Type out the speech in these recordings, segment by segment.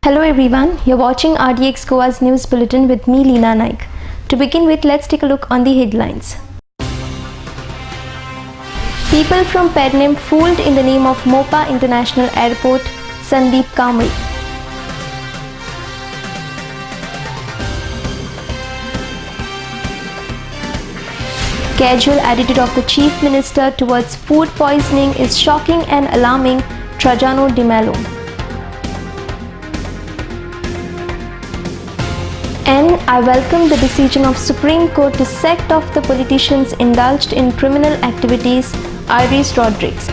Hello everyone, you're watching RDX Goa's news bulletin with me Leena Naik. To begin with, let's take a look on the headlines. People from Pernem fooled in the name of Mopa International Airport, Sandeep Kamri. Casual attitude of the Chief Minister towards food poisoning is shocking and alarming, Trajano Di Mello. And I welcome the decision of Supreme Court to sack off the politicians indulged in criminal activities, Iris Rodrigues.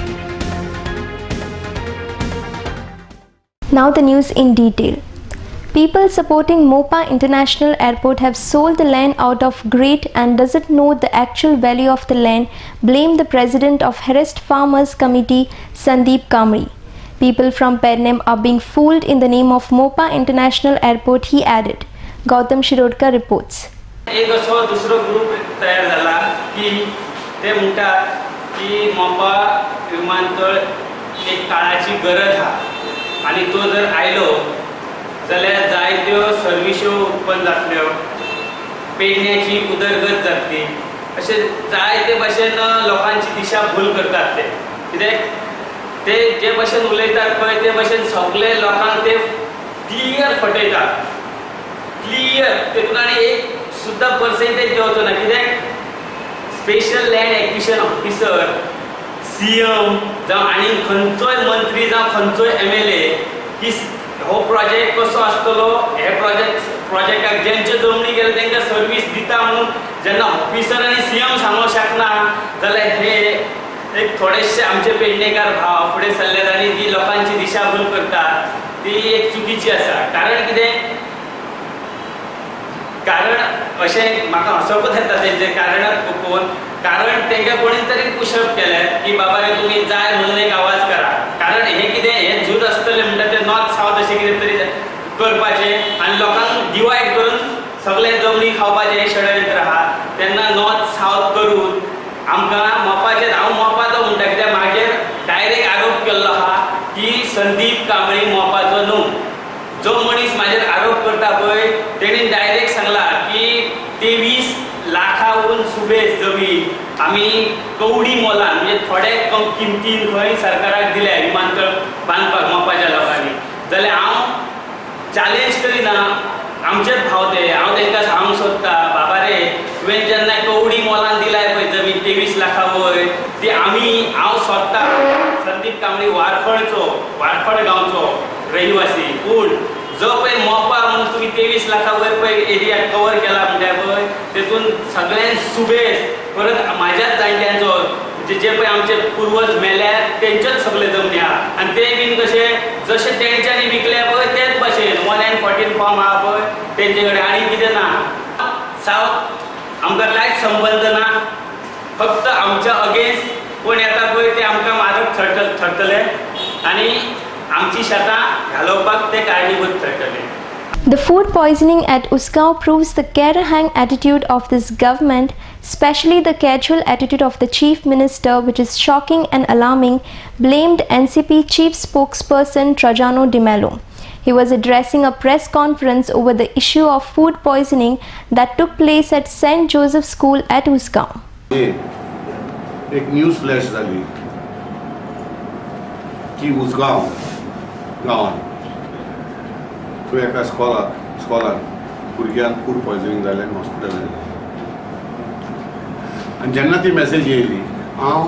Now the news in detail. People supporting Mopa International Airport have sold the land out of greed and doesn't know the actual value of the land, blame the president of Harassed Farmers Committee, Sandeep Kamri. People from Pernem are being fooled in the name of Mopa International Airport, he added. Gautam Shirodkar reports. एक असो दुसरो group तयार झाला की ते म्हणतात की मोपा विमानतळ एक काळाची गरज हा आणि तो जर आयलो जाल्यार जायत्यो सर्विसो उत्पन्न जातल्यो, पेडण्याची उदरगत जातली, अशे जायते भाशेन लोकांची दिशाभूल करतात ते कित्याक ते जे भाशेन उलयतात पळय ते भाशेन सगळे लोकांक ते क्लियर फटयतात. क्लियर तेतून आनी एक सुद्धा पर्सेंटेज देवचो ना कित्याक special land acquisition officer, CM जावं आनी खंयचोय मंत्री जावं खंयचोय MLA की हो प्रोजेक्ट कसो आसतलो, हे प्रोजेक्टाक जेंचे जमनी गेले तांकां सर्वीस दिता म्हणून जेन्ना ऑफिसर आनी सीएम सांगूंक शकना जाल्यार हे एक थोडेशे आमचे पेडणेकार भाव फुडें सरल्यात आनी जी लोकांची दिशाभूल करतात ती एक चुकीची आसा. कारण कितें कारण अशें म्हाका हसोकूच येता तेंचे कारणाक पळोवन, कारण तेंकां कोणी तरी पुशअप केल्यात की बाबा रे तुमी जाय म्हणून एक आवाज करा. कारण हे कितें हे झूज आसतलें म्हणटा ते नॉर्थ सावथ अशें कितें तरी करपाचें आनी लोकांक डिवायड करून सगळे जमनी खावपाचें हे षडयंत्र आहा. तेन्ना नॉर्थ सावथ करून आमकां मोपाचेर हांव मोपाचो म्हणटा कित्याक म्हाजेर डायरेक्ट आरोप केल्लो आहा की संदीप कांबळी मोपाचो न्हू. जो मनीस म्हाजेर आरोप करता पळय तेणी डायरेक्ट सांगला की 23 लाखावरून सुबेज जमीन आमी कवडी मोलान म्हणजे थोडे कम किमतीन खंय सरकाराक दिल्या विमानतळ बांदपाक मोपाच्या लोकांनी. जाल्यार हांव चॅलेंज करिना, आमचेच भाव ते, हांव तांकां सांगूंक सोदता बाबा रे तुवें जेन्ना कवडी मोलान दिलाय पळय जमीन 23 लाखा वयर ती हांव स्वता संदीप कांबळी वारफळ गांवचो रहिवासी, पूण जो पळय मोपा म्हणून तुमी 23 लाखा वयर पळय एरिया कवर केला म्हणल्यार पळय तेतून सगळ्यां सुबेज परत म्हाज्याच जाणट्यांचो जे पळय आमचे पुर्वज मेल्यार तेंचेच सगळे जमनी आहा आनी ते बीन कशे जशे तेंच्यांनी विकल्या पळय तेच भाशेन 114 फॉर्म आहा पळय तेंचे कडेन आनी कितें ना. सावथ आमकां कांयच संबंध ना, फक्त आमच्या अगेन्स्ट कोण येता पळय ते आमकां मारक थरतले आनी आमची शेतां घालोवपाक ते कारणीभूत ठरतले. The food poisoning at Usgaon proves the care-hang attitude of this government, especially the casual attitude of the Chief Minister, which is shocking and alarming, blamed NCP Chief Spokesperson Trajano Di Mello. He was addressing a press conference over the issue of food poisoning that took place at St. Joseph School at Usgaon. एक news flash झाली की उसगांव गांवांत थंय एका स्कॉलान भुरग्यांक food poisoning जालें आनी हॉस्पिटलांत आनी जेन्ना ती मॅसेज येयली हांव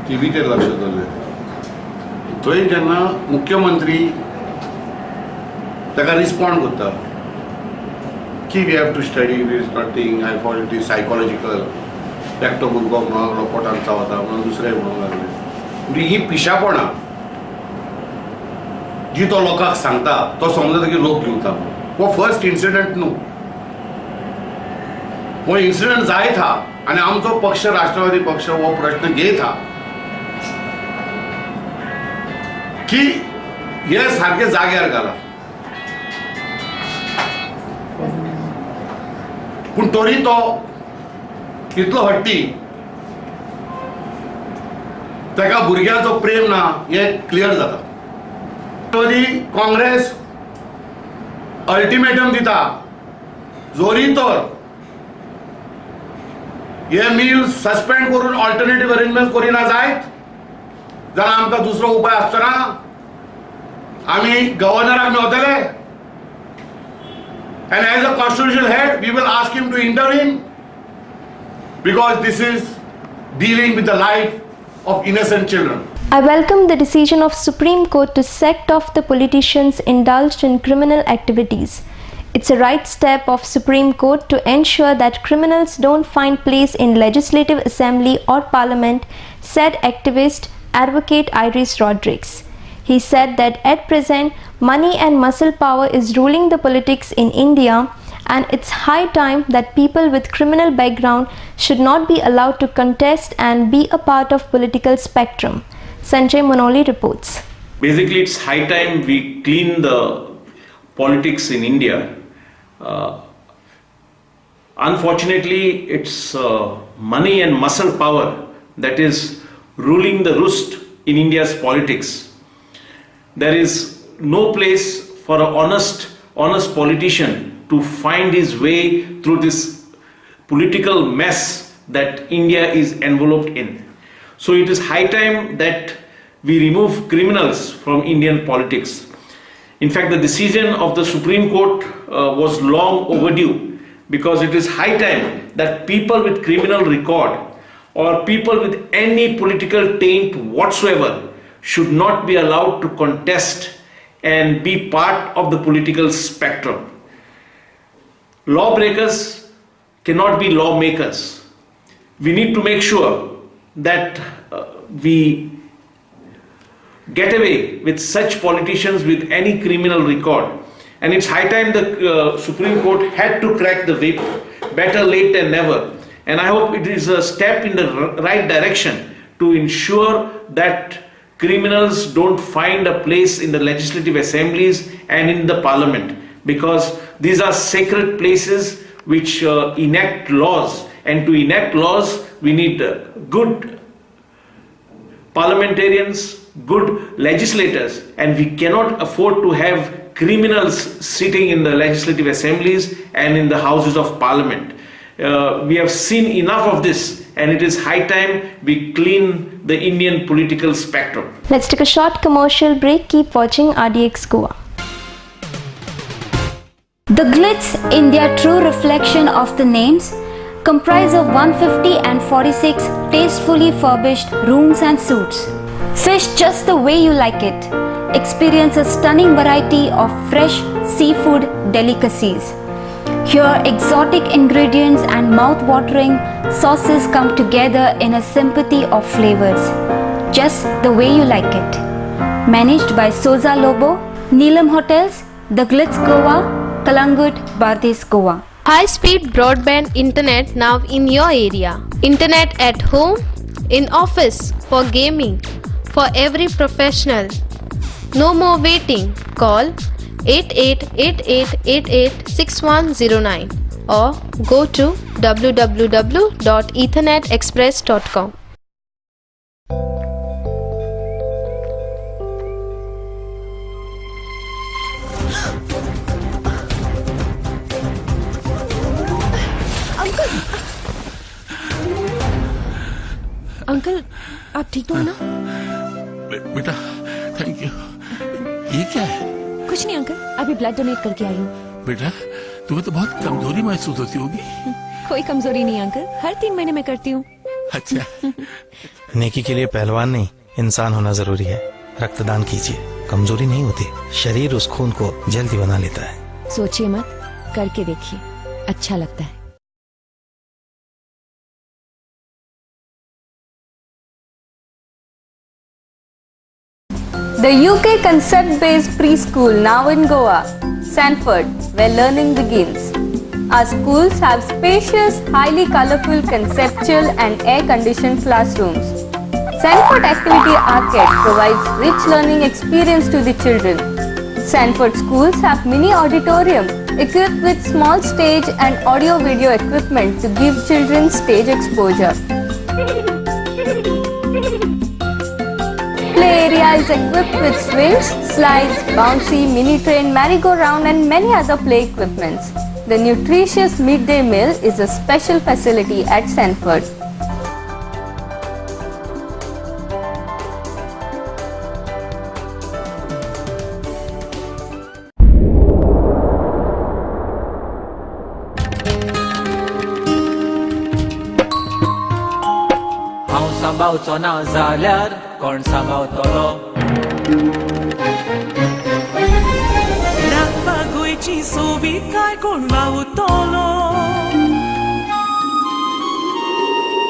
टीव्हीचेर लक्ष दवरलें. थंय जेन्ना मुख्यमंत्री ताका रिस्पॉन्ड करता की वी हॅव टू स्टडी वीज नॉटींग आय फॉर इट इज सायकोलॉजिकल एकटो भुरगो म्हणून लागलो पोटान चावता म्हणून दुसरें म्हणूंक लागले. म्हणजे ही पिशापणां जी तो लोकांक सांगता तो समजता की लोक घेवता. हो फर्स्ट इन्सिडंट न्हू, हो इन्सिडंट जायत हा आनी आमचो पक्ष राष्ट्रवादी पक्ष हो प्रश्न घेत हा की हे सारके जाग्यार घाला. पूण तरी तो इतलो हट्टी ताका भुरग्याचो प्रेम ना हे क्लियर जाता. काँग्रेस अल्टिमेटम दिता जोरी तर हे मील सस्पेंड करून ऑल्टरनेटिव्ह अरेंजमेंट करिना जायत जाल्यार आमकां दुसरो उपाय आसचो ना आमी गव्हर्नराक मेळटले and as a constitutional head we will ask him to intervene because this is dealing with the life of innocent children. I welcome the decision of Supreme Court to sack off the politicians indulged in criminal activities. It's a right step of Supreme Court to ensure that criminals don't find place in Legislative Assembly or Parliament, said activist advocate Iris Rodrigues. He said that at present, money and muscle power is ruling the politics in India, and it's high time that people with criminal background should not be allowed to contest and be a part of political spectrum. Sanjay Monoli reports. Basically, it's high time we clean the politics in India. Unfortunately, it's money and muscle power that is ruling the roost in India's politics. There is no place for an honest politician to find his way through this political mess that India is enveloped in. So it is high time that we remove criminals from Indian politics. In fact, the decision of the Supreme Court was long overdue because it is high time that people with criminal record or people with any political taint whatsoever should not be allowed to contest and be part of the political spectrum. Lawbreakers cannot be lawmakers. We need to make sure that we get away with such politicians with any criminal record. And it's high time the Supreme Court had to crack the whip. Better late than never. And I hope it is a step in the right direction to ensure that criminals don't find a place in the legislative assemblies and in the parliament, because these are sacred places which enact laws, and to enact laws we need good parliamentarians, good legislators, and we cannot afford to have criminals sitting in the legislative assemblies and in the houses of parliament. We have seen enough of this, and it is high time we clean the Indian political spectrum. Let's take a short commercial break. Keep watching RDX Goa. The Glitz, India true reflection of the names, comprise of 150 and 46 tastefully furbished rooms and suites. Fish just the way you like it. Experience a stunning variety of fresh seafood delicacies. Here, exotic ingredients and mouth-watering sauces come together in a symphony of flavors, just the way you like it. Managed by Soza Lobo, Neelam Hotels, The Glitz Goa, Kalangut, Bardez Goa. High-speed broadband internet now in your area. Internet at home, in office, for gaming, for every professional. No more waiting. Call 8888886109 or go to www.ethernetexpress.com. Uncle आप ठीक तो है ना? बेटा thank you. ये क्या है? कुछ नहीं अंकल, अभी ब्लड डोनेट करके आई हूँ। बेटा तुम्हें तो बहुत कमजोरी महसूस होती होगी। कोई कमजोरी नहीं अंकल, हर 3 महीने में करती हूँ। अच्छा। नेकी के लिए पहलवान नहीं इंसान होना जरूरी है। रक्तदान कीजिए, कमजोरी नहीं होती, शरीर उस खून को जल्दी बना लेता है। सोचिए मत, करके देखिए, अच्छा लगता है। The UK concept-based preschool now in Goa, Sanford, where learning begins. Our schools have spacious, highly colorful, conceptual and air-conditioned classrooms. Sanford Activity Arcade provides rich learning experience to the children. Sanford schools have mini auditorium equipped with small stage and audio-video equipment to give children stage exposure. Play area is equipped with swings, slides, bouncy, mini train, merry-go-round and many other play equipments. The nutritious midday meal is a special facility at Sanford. सांभाळचो ना जाल्यार कोण सांभाळतलो राखपाक गोंयची सोबीत काय कोण वावुरतलो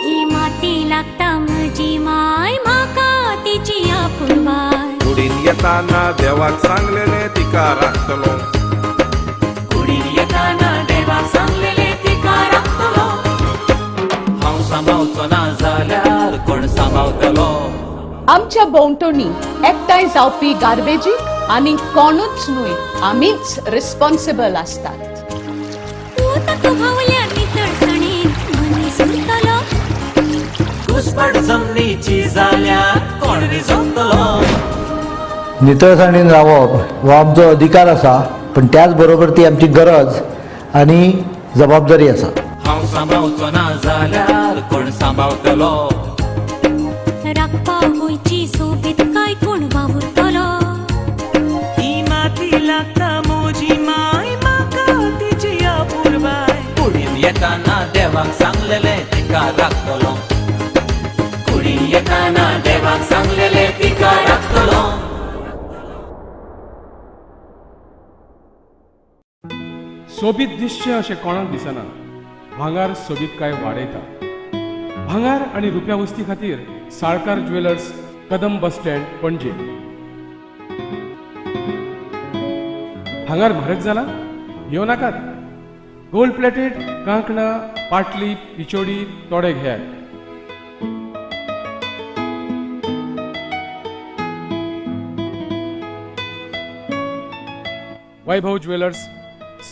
ही माती लागता म्हजी माय म्हाका तिची आपुरबाय कुडीन येताना देवाक सांगलेले तिका राखतलो कुडीन येताना देवाक सांगलेले तिका राखतलो हांव सांभाळचो ना जाल्यार कोण सांभाळतलो आमच्या भोंवतणी एकठांय जावपी गार्बेजीक आनी कोणूच न्हय आमीच रिस्पॉन्सिबल आसतात घुसपट जमनीची जाल्यार कोण रिजवतलो नितळसाणीन रावप हो आमचो अधिकार आसा पण त्याच बरोबर ती आमची गरज आनी जबाबदारी आसा हांव सांभाळचो ना जाल्यार कोण सांभाळतलो राखपाक गोंयची सोबीत काय कोण वावुरतलो ही माती लागता म्हजी माय म्हाका तिची आपुरबाय कुडीन येताना देवाक सांगलेले तिका राखतलो कुडीन येताना देवाक सांगलेले तिका राखतलो सोबीत दिसचें अशें कोणाक दिसना भांगार सोबीत काय वाडयता भांगार आनी रुप्या वस्ती खातीर साळकार ज्वेलर्स कदम बस स्टँड पणजे भांगार म्हारग जाला येव नाकात गोल्ड प्लेटेड कांकणां पाटली पिचोडी तोडे घेयात वैभव ज्वेलर्स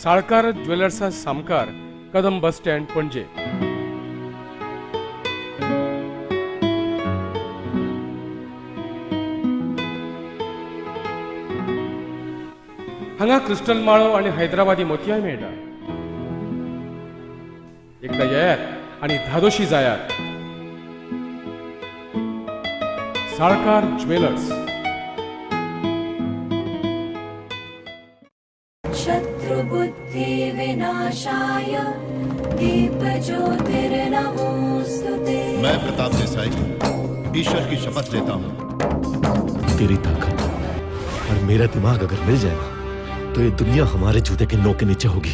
साळकार ज्वेलर्सा सामकार कदम बस स्टँड पणजे हांगा क्रिस्टल माळो आनी हैदराबादी मोतयाय मेळटा एकदा येयात आनी धादोशी जायात साळकार ज्वेलर्स शत्रुबुद्धि विनाशाय दीप ज्योतिर्नमोस्तुते। मैं प्रताप देसाई ईश्वर की शपथ लेता हूँ तेरी ताकत और मेरा दिमाग अगर मिल जाए तो ये दुनिया हमारे जूते के नोक के नीचे होगी।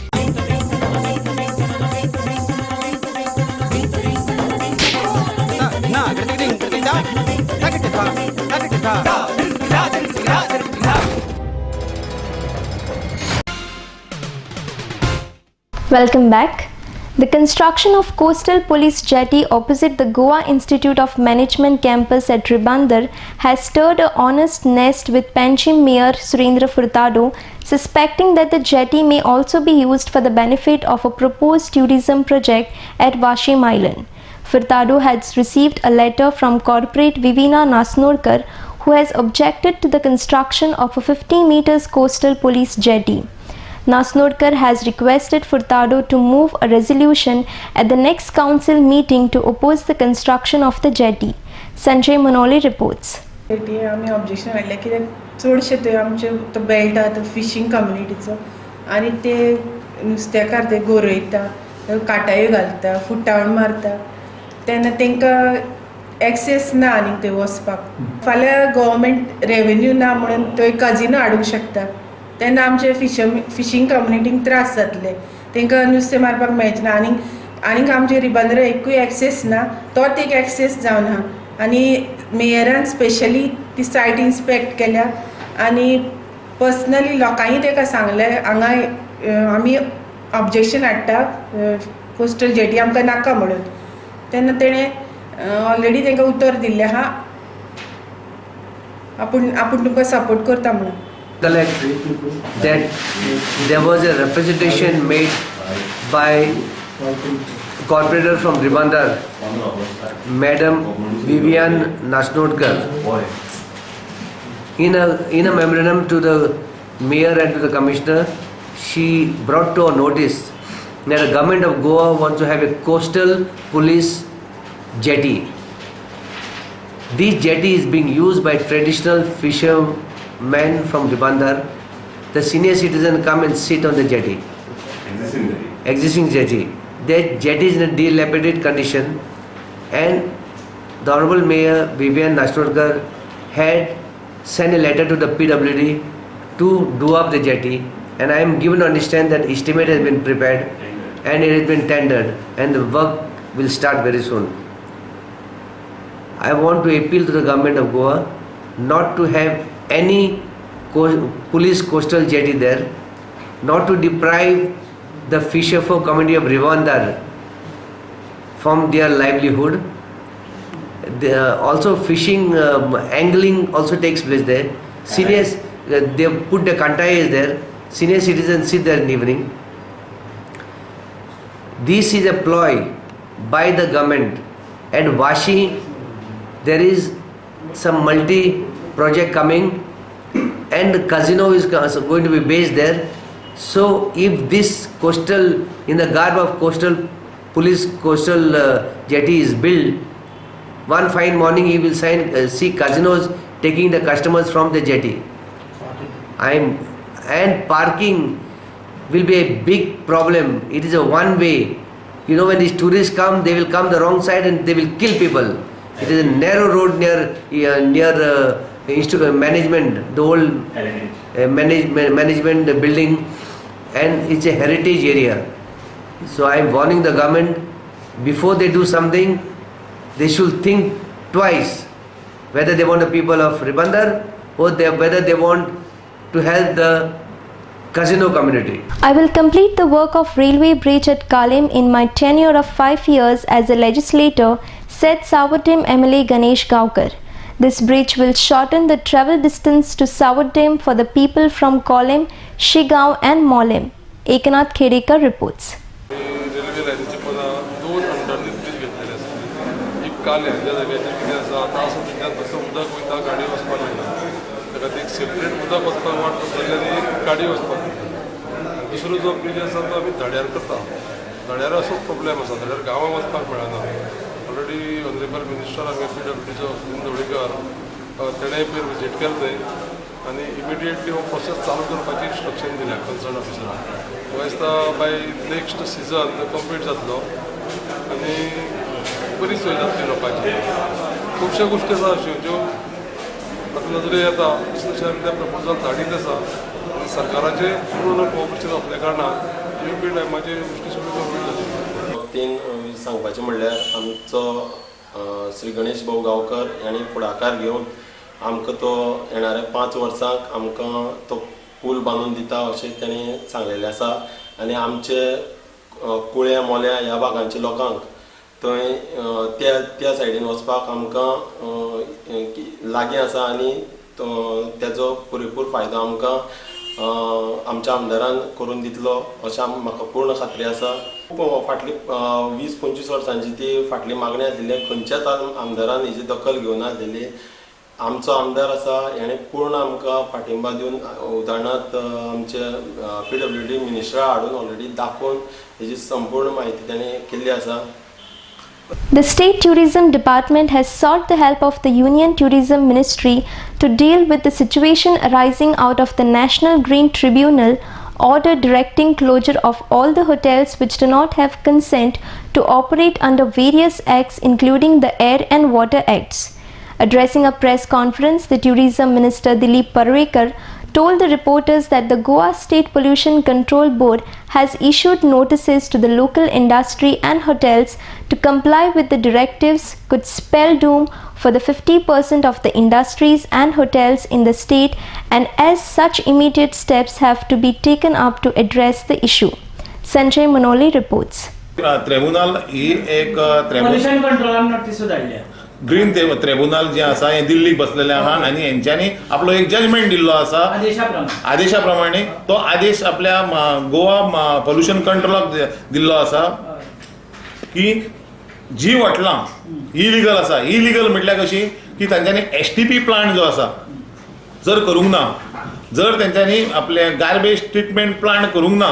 Welcome back. The construction of coastal police jetty opposite the Goa Institute of Management campus at Ribandar has stirred a honest nest with Panchim Mayor Surendra Furtado, suspecting that the jetty may also be used for the benefit of a proposed tourism project at Washim Island. Furtado has received a letter from corporate Vivina Nasnodkar, who has objected to the construction of a 50 meters coastal police jetty. Nasnodkar has requested Furtado to move a resolution at the next council meeting to oppose the construction of the jetty. Sanjay Manoli reports. आम्ही objection हाडलें कित्याक चडशे ते आमचे तो belt आहा तो fishing कम्युनिटीचो आनी ते नुस्तेकार ते गोरयता काटायो घालता फुटावण मारता तेन्ना तांकां एक्सेस ना आनीक थंय वचपाक फाल्यां गव्हर्मेंट रेवेन्यू ना म्हणून थंय कजिनो हाडूंक शकता तेन्ना आमचे फिशींग कम्युनिटीक त्रास जातले तांकां नुस्तें मारपाक मेळचें ना आनीक आमचे रिबंदरा एकूय एक्सेस ना तोच एक एक्सेस जावन आहा आनी मेयरान स्पेशली ती सायट इन्स्पेक्ट केल्या आनी पर्सनली लोकांनी ताका सांगलें हांगा आमी ऑब्जेक्शन हाडटा कोस्टल जेटी आमकां नाका म्हणून तेन्ना तेणें ऑलरेडी तांकां उतर दिल्लें आहा आपूण तुमकां सपोर्ट करता म्हणून that there was a representation made by corporator from Ribandar, Madam Vivian Nasnodkar, In a memorandum to the mayor and to the commissioner, she brought to our notice that the government of Goa wants to have a coastal police jetty. This jetty is being used by traditional fishermen from Ribandar. The senior citizens come and sit on the jetty. Existing jetty. That jetty is in a dilapidated condition, and the Honorable Mayor Vivian Nasrodkar had sent a letter to the PWD to do up the jetty, and I am given to understand that estimate has been prepared and it has been tendered and the work will start very soon. I want to appeal to the government of Goa not to have any police coastal jetty there, not to deprive the fisherfolk community of Ribandar from their livelihood. Also fishing, angling also takes place there. Seniors, they put the kantai there. Senior citizens sit there in the evening. This is a ploy by the government. At Vashi, there is some multi-project coming, and the casino is going to be based there. So if this coastal, in the garb of coastal police coastal jetty is built, one fine morning you will see casinos taking the customers from the jetty. And parking will be a big problem. It is a one way. You know, when these tourists come, they will come the wrong side and they will kill people. It is a narrow road near management, the old management building, and it's a heritage area. So I am warning the government, before they do something, they should think twice whether they want the people of Ribandar or whether they want to help the casino community. I will complete the work of railway bridge at Kalim in my tenure of 5 years as a legislator, said Savardim MLA Ganesh Gaukar. This bridge will shorten the travel distance to Savardim for the people from Kalim, Shigaon and Molim. Eknath Khedekar reports. काले ह्या जाग्याचेर कितें आसा आतां आसूं तितल्यान तसो उदक वयता गाडी वचपाक जायना ताका एक सेपरेट उदक वचपाक वाट जाल्यार एक गाडी वचपाक जाता. दुसरो जो ब्रिज आसा तो आमी धड्यार करता. धड्यार असो प्रॉब्लेम आसा, धड्यार गांवां वचपाक मेळना. ऑलरेडी ऑनरेबल मिनिस्टर आमगे PWDचो सुनील ढवळीकर तेणें पयर विजीट केलें थंय आनी इमिडिएटली हो प्रोसेस चालू करपाची इंस्ट्रक्शन दिल्या कन्सर्न ऑफिसराक. म्हाका दिसता बाय नेक्स्ट सिजन तो कंप्लीट जातलो आनी बरी सोय जातली लोकांची. खुबश्यो गोश्टी आसा अश्यो ज्यो म्हाका नजरे येता. तशें त्या प्रपोजल धाडीत आसा आनी सरकाराचें पूर्ण कोऑपरेशन आसल्या कारणान योग्य टायमाचेर गोश्टी सगळ्यो कंप्लीट जातल्यो. तीन सांगपाचें म्हणल्यार आमचो श्री गणेश भाऊ गांवकर हांणी फुडाकार घेवन आमकां तो येणाऱ्या 5 वर्सांक आमकां तो पूल बांदून दिता अशें ताणें सांगलेलें आसा. आनी आमचे कुळ्या मोल्या ह्या भागांच्या लोकांक थंय त्या सायडीन वचपाक आमकां लागीं आसा आनी तेजो पुरेपूर फायदो आमकां आमच्या आमदारान करून दितलो अशें म्हाका पूर्ण खात्री आसा. फाटली 20-25 वर्सांची ती फाटली मागणी आसलेली, खंयच्याच आमदारान हेजी दखल घेवं नासलेली. आमचो आमदार आसा हेणें पूर्ण आमकां पाठिंबा दिवन, उदाहरणार्थ आमचे PWD मिनिस्टरा हाडून ऑलरेडी दाखोवन हेजी संपूर्ण म्हायती ताणें केल्ली आसा. The State Tourism Department has sought the help of the Union Tourism Ministry to deal with the situation arising out of the National Green Tribunal order directing closure of all the hotels which do not have consent to operate under various acts including the Air and Water Acts. Addressing a press conference, the Tourism Minister Dilip Parwekar told the reporters that the Goa State Pollution Control Board has issued notices to the local industry and hotels to comply with the directives could spell doom for the 50% of the industries and hotels in the state, and as such immediate steps have to be taken up to address the issue. Sanjay Manoli reports. Tribunal ही एक pollution कंट्रोलान notice धाडल्या. Green tribunal जे आसा हे दिल्लीक बसलेले आहा आनी हेंच्यांनी आपलो एक जजमेंट दिल्लो आसा आदेशा प्रमाणे. तो आदेश आपल्या गोवा पोल्युशन कंट्रोलाक दिल्लो आसा की जी हॉटलां इलिगल आसा, इलिगल म्हटल्यार कशी की तांच्यांनी STP प्लांट जो आसा जर करूंक ना, जर तेंच्यांनी आपले गार्बेज ट्रिटमेंट प्लांट करूंक ना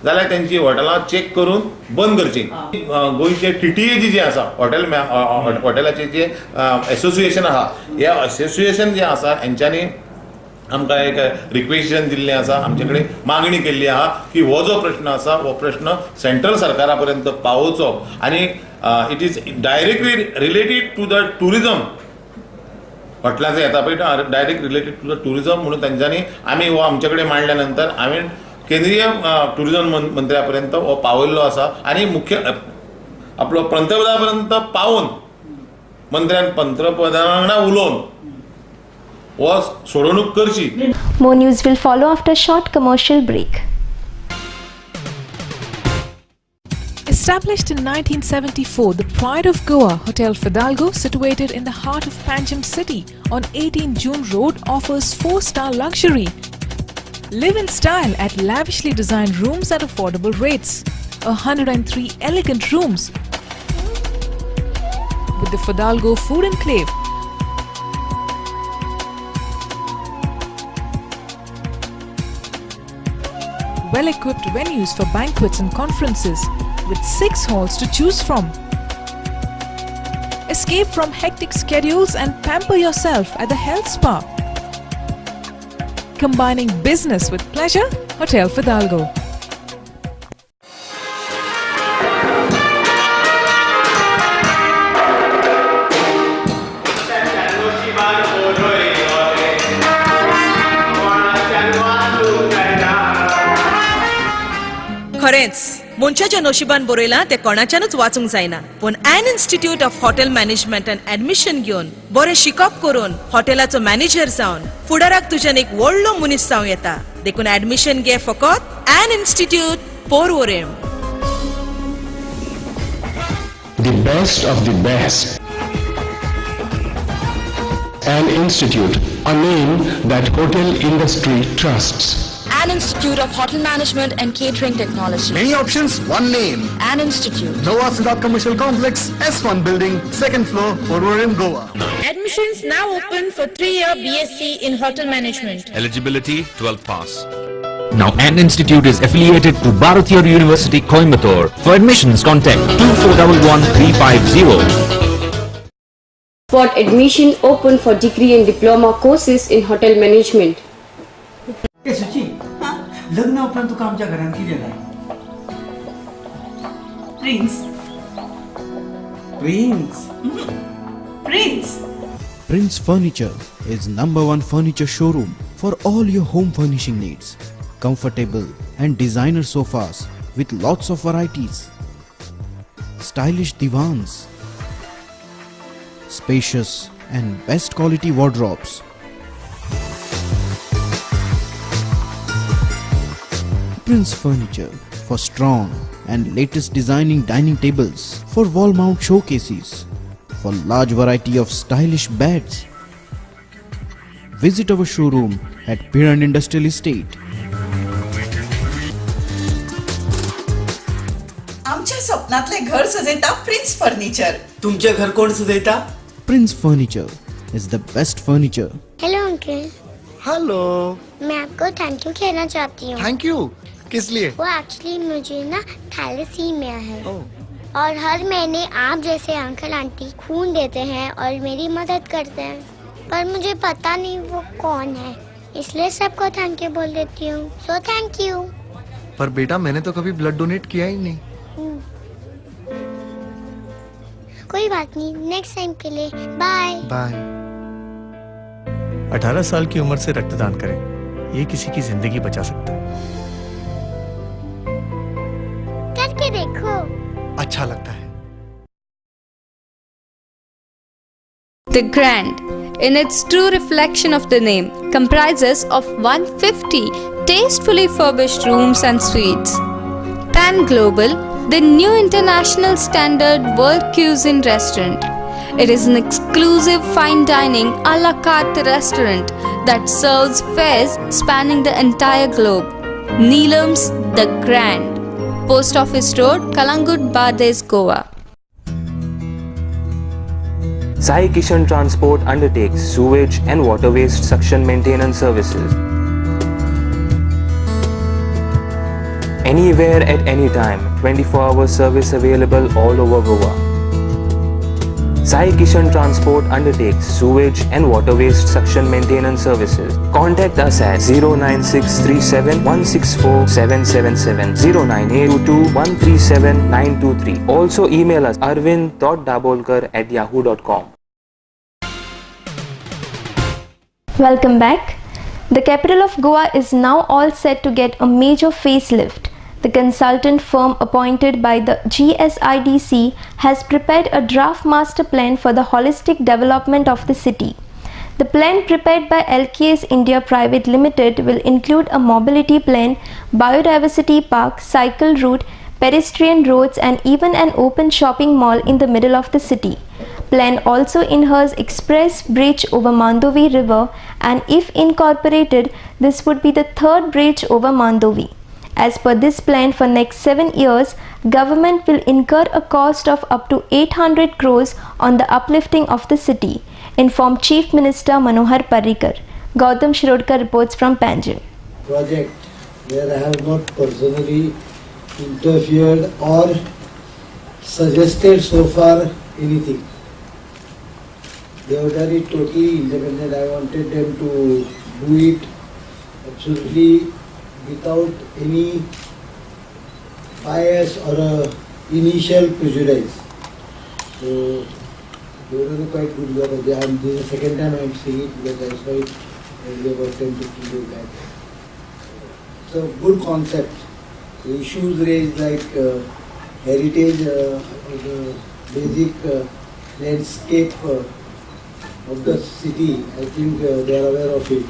जाल्यार तेंची हॉटेलां चेक करून बंद करची. गोंयचे TTAG जे आसा हॉटेलाचे जे एसोसिएशन आहा, ह्या एसोसिएशन जे आसा हेंच्यांनी आमकां एक रिक्वेशन दिल्लें आसा, आमचे कडेन मागणी केल्ली आहा की हो जो प्रश्न आसा हो प्रश्न सेंट्रल सरकारा पर्यंत पावोवचो आनी it is directly related to the tourism. हॉटेलांचे येता पळय direct related to the tourism म्हणून तेंच्यांनी आमी हो आमचे कडेन मांडल्या नंतर हांवें केंद्रीय टुरिजम मंत्र्या पर्यंत हो पावयल्लो आसा आनी मुख्य आपलो पंतप्रधाना पर्यंत पावोवन मंत्र्यान पंतप्रधाना वांगडा उलोवन हो सोडवणूक करची. More news will follow after a short commercial break. Established in 1974, the Pride of Goa, Hotel Fidalgo, situated in the heart of Panjim city on 18 June Road, offers 4-star luxury. Live in style at lavishly designed rooms at affordable rates. 103 elegant rooms with the Fidalgo Food Enclave. Well-equipped venues for banquets and conferences with 6 halls to choose from. Escape from hectic schedules and pamper yourself at the health spa. Combining business with pleasure, Hotel Fidalgo. खरेंच मनशाच्या नशिबान बरयलां तें कोणाच्यानूच वाचूंक जायना, पूण an institute of hotel management and admission घेवन बरें शिकप करून हॉटेलाचो मॅनेजर जावन फुडाराक तुज्यान एक व्हडलो मनीस जावं येता. देखून एडमिशन घे फकत एन institute Porvorim. The best of the best. An institute, a name that hotel industry trusts. An Institute of Hotel Management and Catering Technology. Many options, one name. An Institute. Nova Siddharth Commercial Complex, S1 Building, 2nd floor, Porvorim, Goa. Admissions now open for 3-year BSc in Hotel Management. Eligibility 12 pass. Now An Institute is affiliated to Bharatiya University, Coimbatore. For admissions, contact 2411 Spot admission open for degree and diploma courses in hotel management. सुची लग्ना उपरांत तुका आमच्या घरांत कितें जाय? Prince. Prince. Prince. Prince Furniture is #1 furniture showroom for all your home furnishing needs. Comfortable and designer sofas with lots of varieties. Stylish divans. Spacious and best quality wardrobes. Prince Furniture for strong and latest designing dining tables, for wall mount showcases, for large variety of stylish beds. Visit our showroom at Piran Industrial Estate. आमच्या स्वप्नातले घर सजयता prince furniture. तुमचे घर कोण सजयता? Prince Furniture is the best furniture. Hello uncle. Hello. मैं आपको thank you कहना चाहती हूँ. Thank you. किस लिए? वो एक्चुअली मुझे ना थैलेसीमिया है और हर महीने आप जैसे अंकल आंटी खून देते हैं और मेरी मदद करते हैं, पर मुझे पता नहीं वो कौन है, इसलिए सबको थैंक यू बोल देती हूँ. So thank you. पर बेटा मैंने तो कभी ब्लड डोनेट किया ही नहीं. कोई बात नहीं, नेक्स्ट टाइम के लिए बाय. बाय. 18 साल की उम्र से रक्तदान करें, ये किसी की जिंदगी बचा सकता है. करके देखो. अच्छा लगता है. The Grand, in its true reflection of the name, comprises of 150 tastefully furbished rooms and suites. Pan Global, the new international standard world cuisine restaurant. It is an exclusive fine dining a la carte restaurant that serves fares spanning the entire globe. Neelam's The Grand, Post Office Road, Kalangut, Bades, Goa. Sai Kishan Transport undertakes sewage and water waste suction maintenance services. Anywhere at any time, 24-hour service available all over Goa. Sai Kishan Transport undertakes sewage and water waste suction maintenance services. Contact us at 09637 164 777 09822 137 923. Also email us arvind.dabolkar@yahoo.com. Welcome back. The capital of Goa is now all set to get a major facelift. The consultant firm appointed by the GSIDC has prepared a draft master plan for the holistic development of the city. The plan prepared by LKS India Private Limited will include a mobility plan, biodiversity park, cycle route, pedestrian roads and even an open shopping mall in the middle of the city. Plan also inheres express bridge over Mandovi River, and if incorporated, this would be the third bridge over Mandovi. As per this plan, for next 7 years, government will incur a cost of up to 800 crores on the uplifting of the city, informed Chief Minister Manohar Parrikar. Gautam Shirodkar reports from Panjim. Project where I have not personally interfered or suggested so far anything. They were very totally independent. I wanted them to do it absolutely without any bias or a initial prejudice. So they were doing quite good job. This is the second time I am seeing it, because I saw it earlier about 10-15 days back. It's a good concept. The issues raised like heritage or the basic landscape of the city, I think they are aware of it.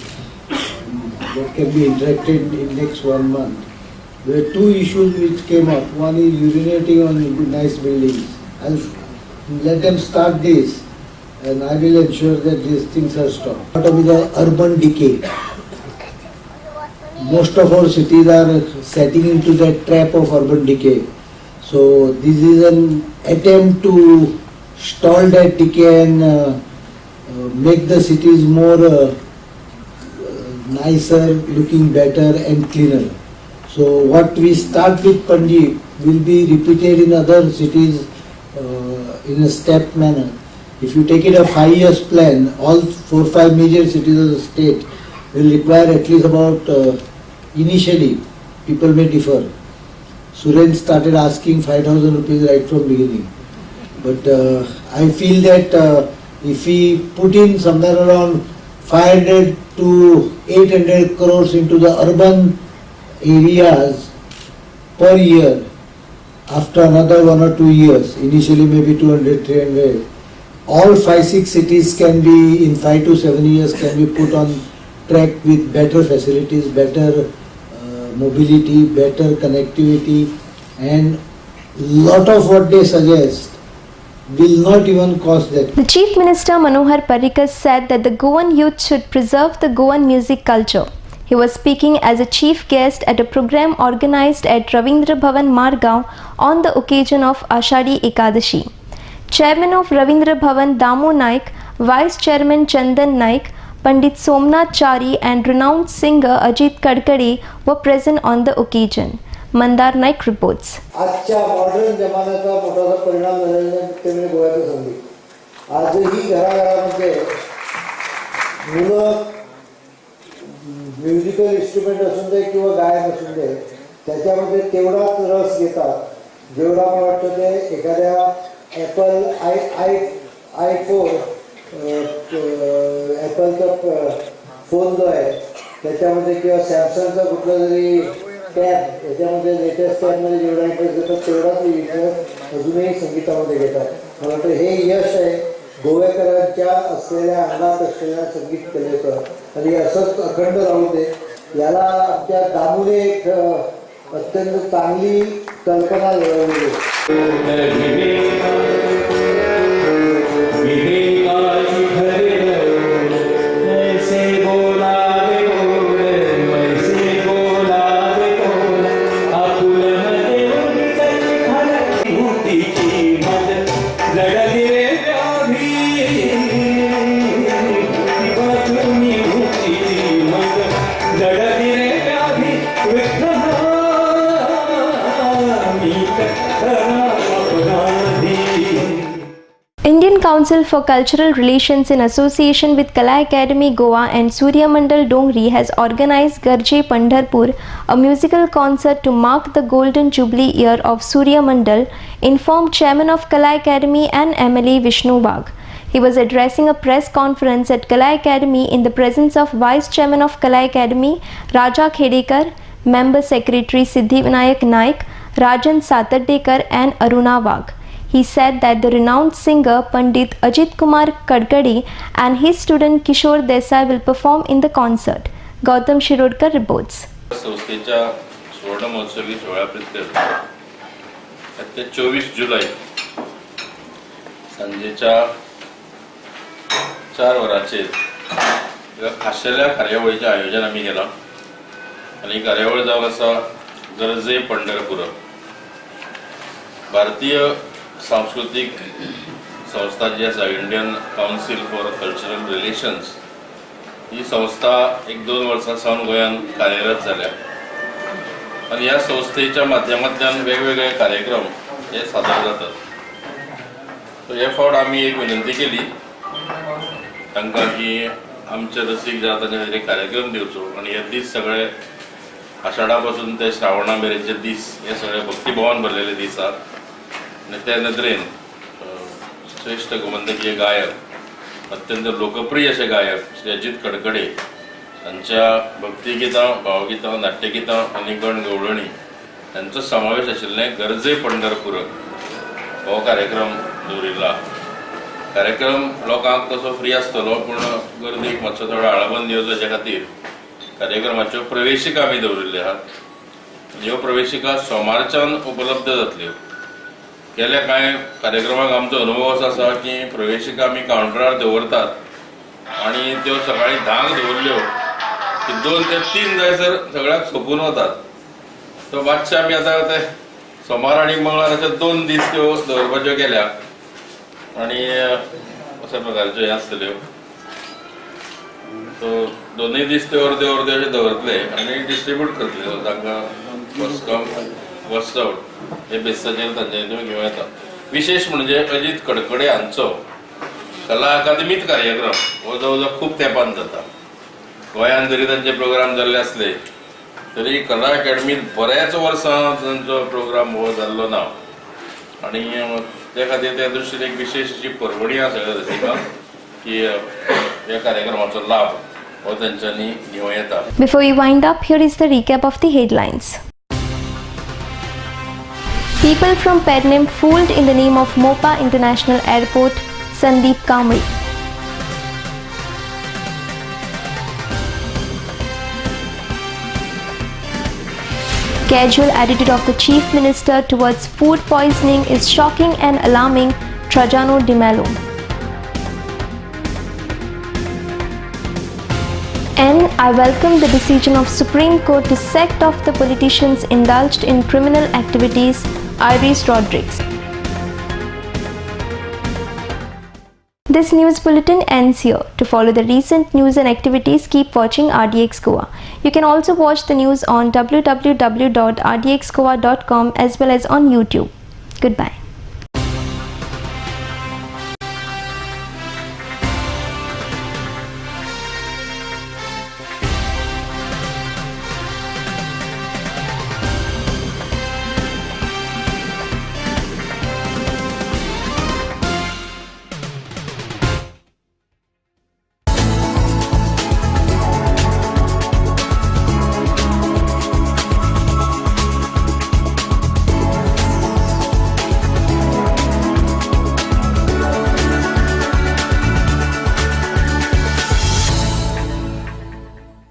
That can be interacted in next 1 month. There are two issues which came up. One is urinating on nice buildings. I'll let them start this, and I will ensure that these things are stopped. What about the urban decay? Most of our cities are setting into that trap of urban decay. So this is an attempt to stall that decay and make the cities more nicer, looking better and cleaner. So what we start with Panji will be repeated in other cities in a step manner. If you take it a 5 years plan, all 4-5 major cities of the state will require at least about, initially, people may differ. Suren started asking 5,000 rupees right from beginning. But I feel that if we put in somewhere around 500 to 800 crores into the urban areas per year, after another 1 or 2 years, initially maybe 200, 300, all 5-6 cities can be, in 5 to 7 years, can be put on track with better facilities, better mobility, better connectivity, and lot of what they suggest will not even cost that. The Chief Minister Manohar Parrikar said that the Goan youth should preserve the Goan music culture. He was speaking as a chief guest at a program organized at Ravindra Bhavan, Margao on the occasion of Ashadi Ekadashi. Chairman of Ravindra Bhavan Damu Naik, Vice Chairman Chandan Naik, Pandit Somnath Chari and renowned singer Ajit Kadkade were present on the occasion. Mandar Naik reports. आजच्या modern जमान्याचा मोठा परिणाम झालेला ते म्हणजे गोव्याचं संगीत. आजही घराघरामध्ये मुलं musical instrument असून दे किंवा गायन असून दे, त्याच्यामध्ये तेवढाच रस घेतात जेवढा मला वाटतं ते एखाद्या ॲपल i4 ॲपलचा फोन जो आहे त्याच्यामध्ये किंवा सॅमसंगचा कुठला जरी टॅब याच्यामध्ये लेटेस्ट टॅबमध्ये जेवढा इंटरेस्ट घेतात तेवढाच इंटरेस्ट अजूनही संगीतामध्ये घेतात. मला वाटतं हे यश आहे गोवेकरांच्या असलेल्या अंगात असलेल्या संगीत कलेचं, आणि असंच अखंड राहू दे. याला आमच्या दामूने एक अत्यंत चांगली कल्पना मिळवली. Council for Cultural Relations in association with Kala Academy Goa and Surya Mandal Dongri has organized Garje Pandharpur, a musical concert to mark the Golden Jubilee year of Surya Mandal, informed Chairman of Kala Academy and MLA Vishnu Bagh. He was addressing a press conference at Kala Academy in the presence of Vice Chairman of Kala Academy, Raja Khedekar, Member Secretary Siddhi Vinayak Naik, Rajan Satardekar and Aruna Bagh. He said that the renowned singer Pandit Ajit Kumar Kadkadi and his student Kishore Desai will perform in the concert. Gautam Shirodkar reports. संस्थेच्या सुवर्ण महोत्सवी सोहळ्याप्रित्यर्थ ते 24 जुलै सांजेच्या 4 वरांचेर खाशेल्या कार्यावळीचें आयोजन आमी केलां आनी कार्यावळ जावन आसा गरजे पंढरपूर. भारतीय सांस्कृतिक संस्था जी आसा Indian council for cultural relations ही संस्था 1-2 वर्सां सावन गोंयांत कार्यरत जाल्या आनी ह्या संस्थेच्या माध्यमांतल्यान वेगवेगळे कार्यक्रम हे सादर जातात. सो हे फावट आमी एक विनंती केली तांकां की आमचे रसीक जे तांचे खातीर कार्यक्रम दिवचो आनी हे दीस सगळे आषाढा पासून ते श्रावणा मेरेनचे दीस हे सगळे भक्तिभावान भरलेले दीस आसात आनी त्या नदरेन श्रेष्ठ गोमंतकीय गायक अत्यंत लोकप्रिय असे गायक श्री अजित कडकडे हांच्या भक्तिगितां, भावगितां, नाट्यगितां आनी गण गवळणी हांचो समावेश आशिल्लें गरजे पंढरपूर हो कार्यक्रम दवरिल्लो. कार्यक्रम लोकांक तसो फ्री आसतलो पूण गर्दीक मातसो थोडो आळाबंद दिवचो हेचे खातीर कार्यक्रमाच्यो प्रवेशिका आमी दवरिल्ल्यो आहात. ह्यो प्रवेशिका सोमारच्यान उपलब्ध जातल्यो. गेल्या कांय कार्यक्रमाक आमचो अनुभव असो आसा की प्रवेशिका आमी कावंटरार दवरतात आनी त्यो सकाळीं 10 दवरल्यो की 2 ते 3 जायसर सगळ्याक सोंपून वतात. सो मातशें आमी आतां ते सोमार आनी मंगळार अशे 2 दीस त्यो दवरपाच्यो केल्या आनी अशा प्रकारच्यो हे आसतल्यो. सो 2 दीस ते अर्दे अशे दवरतले आनी डिस्ट्रिब्यूट करतले तांकां फस्ट कम फस्ट आउट हे बेसाचेर तांचे घेवन येता. विशेष म्हणजे अजित कडकडे हांचो कला अकादमीत कार्यक्रम हो जवळ खूब तेंपान जाता. गोंयांत जरी तांचे प्रोग्राम जाल्ले आसले तरी कला अकादमीत बऱ्याच वर्सां तांचो प्रोग्राम हो जाल्लो ना आनी त्या खातीर त्या दृश्टीन एक विशेष अशी पर्वणी आसा सगळ्या रसिकांक की ह्या कार्यक्रमाचो लाभ हो तांच्यांनी घेवं येता. Before we wind up, here is the recap of the headlines. People from Pernem fooled in the name of Mopa International Airport, Sandeep Kamri. Casual attitude of the Chief Minister towards food poisoning is shocking and alarming, Trajano Di Mello. And I welcome the decision of Supreme Court to sack off the politicians indulged in criminal activities, Iris Rodriguez. This news bulletin ends here. To follow the recent news and activities, keep watching RDX Goa. You can also watch the news on www.rdxgoa.com as well as on YouTube. Goodbye.